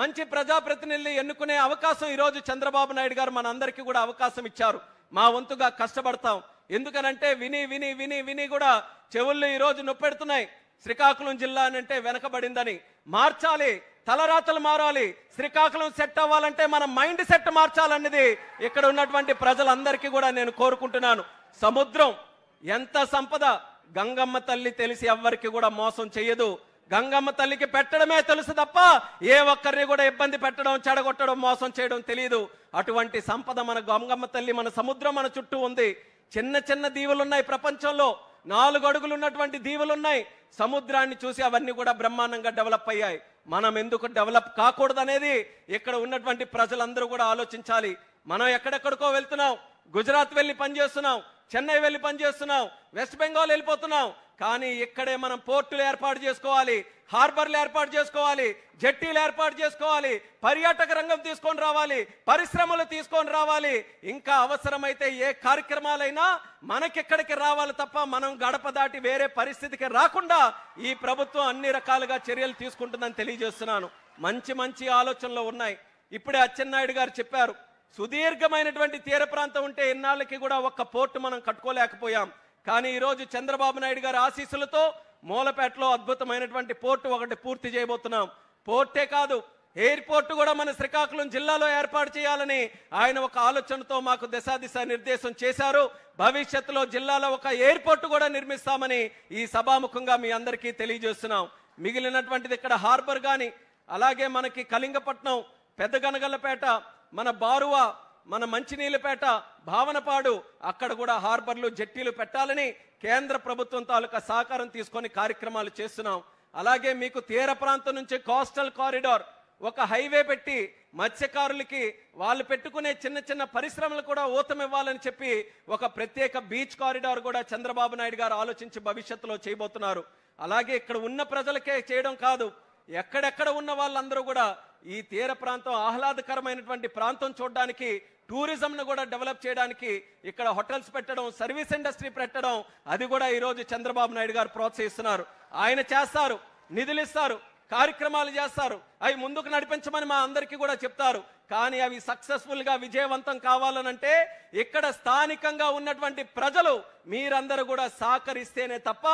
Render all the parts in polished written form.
మంచి ప్రజాప్రతినిధులు ఎన్నుకునే అవకాశం ఈరోజు చంద్రబాబు నాయుడు గారు మనందరికీ కూడా అవకాశం ఇచ్చారు. మా వంతుగా కష్టపడతాం. ఎందుకనంటే విని విని విని విని కూడా చెవుల్లో ఈరోజు నొప్పెడుతున్నాయి. శ్రీకాకుళం జిల్లా అంటే వెనకబడిందని మార్చాలి, తలరాతలు మారాలి. శ్రీకాకుళం సెట్ అవ్వాలంటే మన మైండ్ సెట్ మార్చాలన్నది ఇక్కడ ఉన్నటువంటి ప్రజలందరికీ కూడా నేను కోరుకుంటున్నాను. సముద్రం ఎంత సంపద, గంగమ్మ తల్లి తెలిసి ఎవ్వరికి కూడా మోసం చెయ్యదు. గంగమ్మ తల్లికి పెట్టడమే తెలుసు తప్ప ఏ ఒక్కరిని కూడా ఇబ్బంది పెట్టడం, చెడగొట్టడం, మోసం చేయడం తెలియదు. అటువంటి సంపద మన గంగమ్మ తల్లి, మన సముద్రం మన చుట్టూ ఉంది. చిన్న చిన్న దీవులున్నాయి ప్రపంచంలో, 4 అడుగులు ఉన్నటువంటి దీవులున్నాయి. సముద్రాన్ని చూసి అవన్నీ కూడా బ్రహ్మాండంగా డెవలప్ అయ్యాయి. మనం ఎందుకు డెవలప్ కాకూడదనేది ఇక్కడ ఉన్నటువంటి ప్రజలందరూ కూడా ఆలోచించాలి. మనం ఎక్కడెక్కడికో వెళ్తున్నాం, గుజరాత్ వెళ్ళి పనిచేస్తున్నాం, చెన్నై వెళ్ళి పనిచేస్తున్నాం, వెస్ట్ బెంగాల్ వెళ్ళిపోతున్నాం. కానీ ఇక్కడే మనం పోర్టులు ఏర్పాటు చేసుకోవాలి, హార్బర్లు ఏర్పాటు చేసుకోవాలి, జట్టీలు ఏర్పాటు చేసుకోవాలి, పర్యాటక రంగం తీసుకొని రావాలి, పరిశ్రమలు తీసుకొని రావాలి. ఇంకా అవసరమైతే ఏ కార్యక్రమాలైనా మనకిక్కడికి రావాలి తప్ప మనం గడప దాటి వేరే పరిస్థితికి రాకుండా ఈ ప్రభుత్వం అన్ని రకాలుగా చర్యలు తీసుకుంటుందని తెలియజేస్తున్నాను. మంచి మంచి ఆలోచనలు ఉన్నాయి. ఇప్పుడే అచ్చెన్నాయుడు గారు చెప్పారు, సుదీర్ఘమైనటువంటి తీర ప్రాంతం ఉంటే ఇన్నాళ్ళకి కూడా ఒక్క పోర్టు మనం కట్టుకోలేకపోయాం. కానీ ఈరోజు చంద్రబాబు నాయుడు గారి ఆశీస్సులతో మూలపేటలో అద్భుతమైనటువంటి పోర్టు ఒకటి పూర్తి చేయబోతున్నాం. పోర్టే కాదు, ఎయిర్పోర్ట్ కూడా మన శ్రీకాకుళం జిల్లాలో ఏర్పాటు చేయాలని ఆయన ఒక ఆలోచనతో మాకు దిశ నిర్దేశం చేశారు. భవిష్యత్తులో జిల్లాలో ఒక ఎయిర్పోర్ట్ కూడా నిర్మిస్తామని ఈ సభాముఖంగా మీ అందరికీ తెలియజేస్తున్నాం. మిగిలినటువంటిది ఇక్కడ హార్బర్ కానీ, అలాగే మనకి కళింగపట్నం, పెద్దగనగల్లపేట, మన బారువా, మన మంచినీళ్ళపేట, భావనపాడు, అక్కడ కూడా హార్బర్లు, జట్టీలు పెట్టాలని కేంద్ర ప్రభుత్వం తాలూకా సహకారం తీసుకొని కార్యక్రమాలు చేస్తున్నాం. అలాగే మీకు తీర ప్రాంతం నుంచి కోస్టల్ కారిడార్, ఒక హైవే పెట్టి మత్స్యకారులకి వాళ్ళు పెట్టుకునే చిన్న చిన్న పరిశ్రమలు కూడా ఊతమివ్వాలని చెప్పి ఒక ప్రత్యేక బీచ్ కారిడార్ కూడా చంద్రబాబు నాయుడు గారు ఆలోచించి భవిష్యత్తులో చేయబోతున్నారు. అలాగే ఇక్కడ ఉన్న ప్రజలకే చేయడం కాదు, ఎక్కడెక్కడ ఉన్న వాళ్ళందరూ కూడా ఈ తీర ప్రాంతం ఆహ్లాదకరమైనటువంటి ప్రాంతం చూడడానికి, టూరిజంను కూడా డెవలప్ చేయడానికి ఇక్కడ హోటల్స్ పెట్టడం, సర్వీస్ ఇండస్ట్రీ పెట్టడం, అది కూడా ఈరోజు చంద్రబాబు నాయుడు గారు ప్రోత్సహిస్తున్నారు. ఆయన చేస్తారు, నిధులు ఇస్తారు, కార్యక్రమాలు చేస్తారు, అవి ముందుకు నడిపించమని మా అందరికీ కూడా చెప్తారు. కానీ అవి సక్సెస్ఫుల్ గా విజయవంతం కావాలనంటే ఇక్కడ స్థానికంగా ఉన్నటువంటి ప్రజలు మీరందరూ కూడా సహకరిస్తేనే తప్ప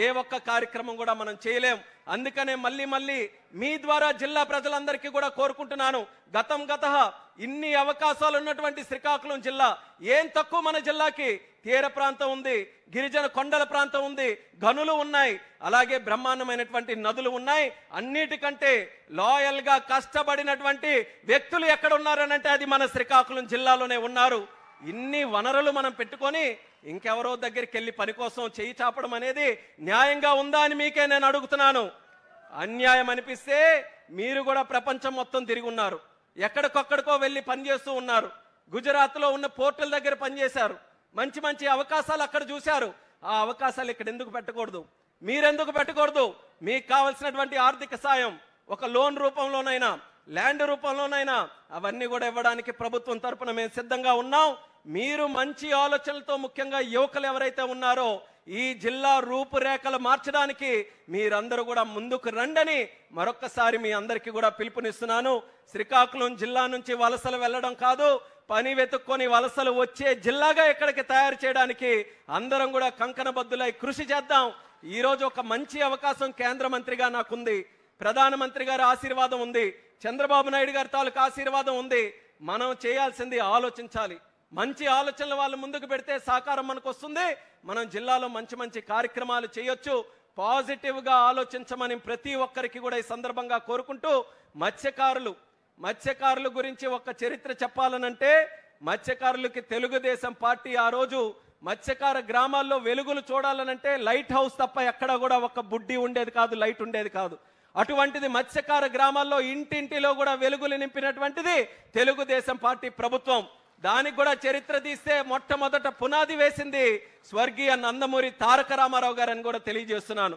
ఏ ఒక్క కార్యక్రమం కూడా మనం చేయలేం. అందుకనే మళ్ళీ మళ్ళీ మీ ద్వారా జిల్లా ప్రజలందరికీ కూడా కోరుకుంటున్నాను, గత ఇన్ని అవకాశాలు ఉన్నటువంటి శ్రీకాకుళం జిల్లా ఏం తక్కువ? మన జిల్లాకి తీర ప్రాంతం ఉంది, గిరిజన కొండల ప్రాంతం ఉంది, గనులు ఉన్నాయి, అలాగే బ్రహ్మాండమైనటువంటి నదులు ఉన్నాయి. అన్నిటికంటే లాయల్ గా కష్టపడినటువంటి వ్యక్తులు ఎక్కడ ఉన్నారనంటే అది మన శ్రీకాకుళం జిల్లాలోనే ఉన్నారు. ఇన్ని వనరులు మనం పెట్టుకొని ఇంకెవరో దగ్గరికి వెళ్ళి పని కోసం చేయి చాపడం అనేది న్యాయంగా ఉందా అని మీకే నేను అడుగుతున్నాను. అన్యాయం అనిపిస్తే మీరు కూడా ప్రపంచం మొత్తం తిరిగి ఉన్నారు, ఎక్కడికొక్కడికో వెళ్ళి పనిచేస్తూ ఉన్నారు. గుజరాత్లో ఉన్న పోర్టుల దగ్గర పనిచేశారు, మంచి మంచి అవకాశాలు అక్కడ చూశారు. ఆ అవకాశాలు ఇక్కడ ఎందుకు పెట్టకూడదు? మీరెందుకు పెట్టకూడదు? మీకు కావలసినటువంటి ఆర్థిక సాయం ఒక లోన్ రూపంలోనైనా, ల్యాండ్ రూపంలోనైనా అవన్నీ కూడా ఇవ్వడానికి ప్రభుత్వం తరపున మేము సిద్ధంగా ఉన్నాం. మీరు మంచి ఆలోచనలతో, ముఖ్యంగా యువకులు ఎవరైతే ఉన్నారో ఈ జిల్లా రూపురేఖలు మార్చడానికి మీరందరూ కూడా ముందుకు రండని మరొక్కసారి మీ అందరికీ కూడా పిలుపునిస్తున్నాను. శ్రీకాకుళం జిల్లా నుంచి వలసలు వెళ్ళడం కాదు, పని వెతుక్కొని వలసలు వచ్చే జిల్లాగా ఇక్కడికి తయారు చేయడానికి అందరం కూడా కంకణబద్దులై కృషి చేద్దాం. ఈరోజు ఒక మంచి అవకాశం కేంద్ర మంత్రిగా నాకుంది, ప్రధానమంత్రి గారి ఆశీర్వాదం ఉంది, చంద్రబాబు నాయుడు గారి తాలూకు ఆశీర్వాదం ఉంది. మనం చేయాల్సింది ఆలోచించాలి. మంచి ఆలోచనలు వాళ్ళు ముందుకు పెడితే సహకారం మనకు వస్తుంది. మనం జిల్లాలో మంచి మంచి కార్యక్రమాలు చేయొచ్చు. పాజిటివ్ గా ఆలోచించమని ప్రతి ఒక్కరికి కూడా ఈ సందర్భంగా కోరుకుంటూ, మత్స్యకారుల గురించి ఒక చరిత్ర చెప్పాలనంటే, మత్స్యకారులకి తెలుగుదేశం పార్టీ ఆ రోజు మత్స్యకార గ్రామాల్లో వెలుగులు చూడాలనంటే లైట్ హౌస్ తప్ప ఎక్కడ కూడా ఒక బుడ్డి ఉండేది కాదు, లైట్ ఉండేది కాదు. అటువంటిది మత్స్యకార గ్రామాల్లో ఇంటింటిలో కూడా వెలుగులు నింపినటువంటిది తెలుగుదేశం పార్టీ ప్రభుత్వం. దానికి కూడా చరిత్ర తీస్తే మొట్టమొదట పునాది వేసింది స్వర్గీయ నందమూరి తారక రామారావు గారని కూడా తెలియజేస్తున్నాను.